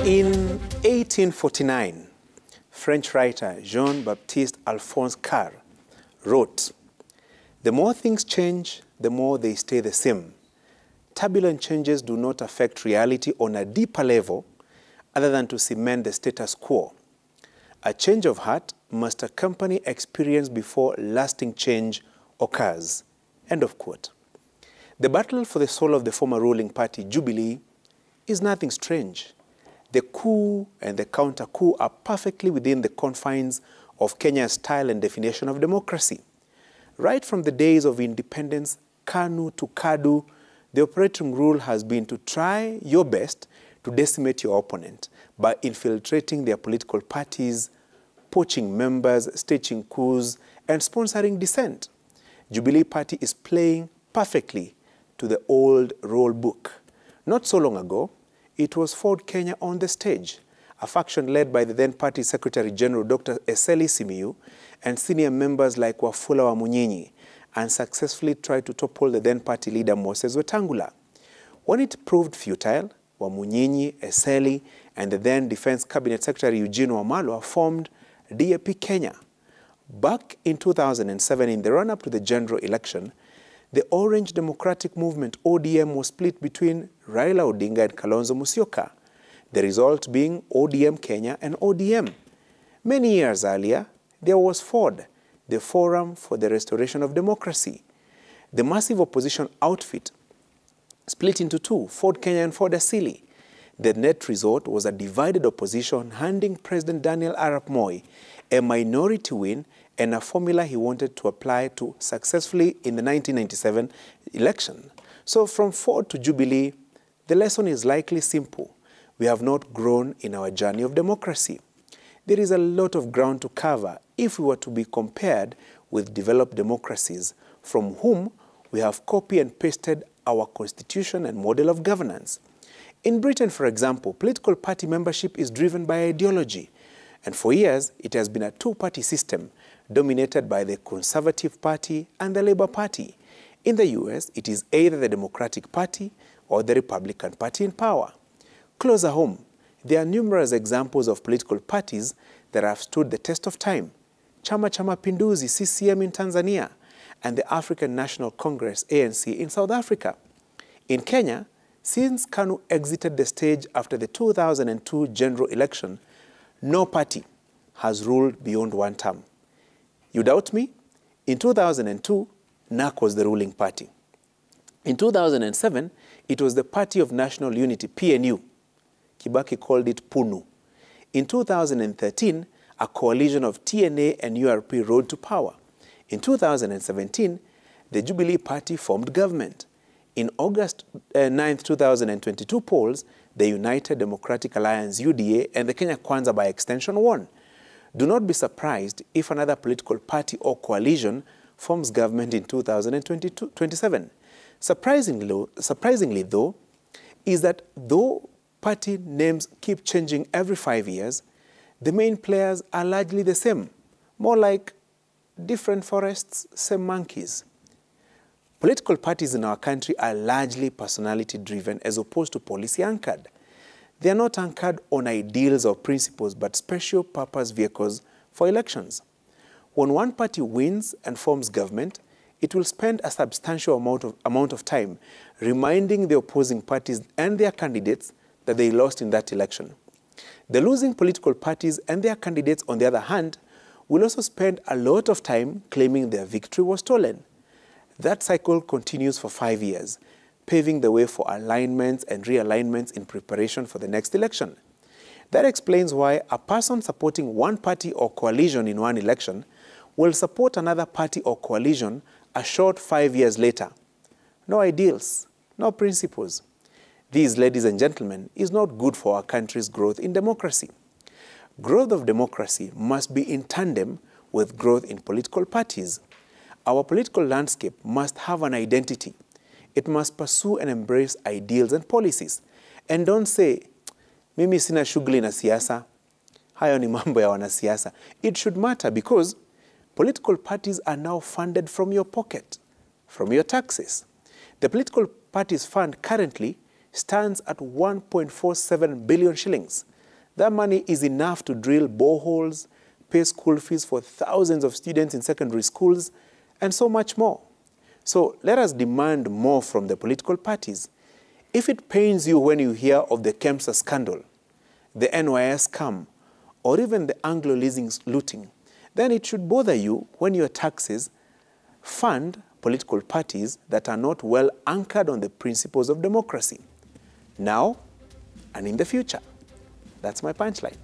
In 1849, French writer Jean-Baptiste Alphonse Karr wrote, "The more things change, the more they stay the same. Turbulent changes do not affect reality on a deeper level other than to cement the status quo. A change of heart must accompany experience before lasting change occurs." End of quote. The battle for the soul of the former ruling party, Jubilee, is nothing strange. The coup and the counter-coup are perfectly within the confines of Kenya's style and definition of democracy. Right from the days of independence, KANU to KADU, the operating rule has been to try your best to decimate your opponent by infiltrating their political parties, poaching members, staging coups, and sponsoring dissent. Jubilee Party is playing perfectly to the old rule book. Not so long ago, it was Ford Kenya on the stage, a faction led by the then party Secretary General Dr. Eseli Simiyu and senior members like Wafula Wamunyinyi, and successfully tried to topple the then party leader Moses Wetangula. When it proved futile, Wamunyinyi, Eseli, and the then Defense Cabinet Secretary Eugene Wamalwa formed DAP Kenya. Back in 2007, in the run-up to the general election, the Orange Democratic Movement, ODM, was split between Raila Odinga and Kalonzo Musyoka, the result being ODM Kenya and ODM. Many years earlier, there was Ford, the Forum for the Restoration of Democracy. The massive opposition outfit split into two, Ford Kenya and Ford Asili. The net result was a divided opposition handing President Daniel Arap Moi a minority win and a formula he wanted to apply to successfully in the 1997 election. So from Ford to Jubilee, the lesson is likely simple. We have not grown in our journey of democracy. There is a lot of ground to cover if we were to be compared with developed democracies from whom we have copied and pasted our constitution and model of governance. In Britain, for example, political party membership is driven by ideology, and for years it has been a two-party system dominated by the Conservative Party and the Labour Party. In the US, it is either the Democratic Party or the Republican Party in power. Closer home, there are numerous examples of political parties that have stood the test of time. Chama cha Mapinduzi, CCM in Tanzania, and the African National Congress, ANC, in South Africa. In Kenya, since KANU exited the stage after the 2002 general election, no party has ruled beyond one term. You doubt me? In 2002, NAC was the ruling party. In 2007, it was the Party of National Unity, PNU. Kibaki called it PUNU. In 2013, a coalition of TNA and URP rode to power. In 2017, the Jubilee Party formed government. In August 9, 2022 polls, the United Democratic Alliance, UDA, and the Kenya Kwanza by extension won. Do not be surprised if another political party or coalition forms government in 2027. Surprisingly, though, is that though party names keep changing every 5 years, the main players are largely the same, more like different forests, same monkeys. Political parties in our country are largely personality-driven as opposed to policy-anchored. They are not anchored on ideals or principles, but special purpose vehicles for elections. When one party wins and forms government, it will spend a substantial amount of time reminding the opposing parties and their candidates that they lost in that election. The losing political parties and their candidates, on the other hand, will also spend a lot of time claiming their victory was stolen. That cycle continues for 5 years, paving the way for alignments and realignments in preparation for the next election. That explains why a person supporting one party or coalition in one election will support another party or coalition a short 5 years later. No ideals, no principles. This, ladies and gentlemen, is not good for our country's growth in democracy. Growth of democracy must be in tandem with growth in political parties. Our political landscape must have an identity. It must pursue and embrace ideals and policies. And don't say, mimi sina shughuli na siasa, hayo ni mambo ya wanasiasa. It should matter because political parties are now funded from your pocket, from your taxes. The political parties fund currently stands at 1.47 billion shillings. That money is enough to drill boreholes, pay school fees for thousands of students in secondary schools, and so much more. So let us demand more from the political parties. If it pains you when you hear of the KEMSA scandal, the NYS scam, or even the Anglo leasing looting, then it should bother you when your taxes fund political parties that are not well anchored on the principles of democracy, now and in the future. That's my punchline.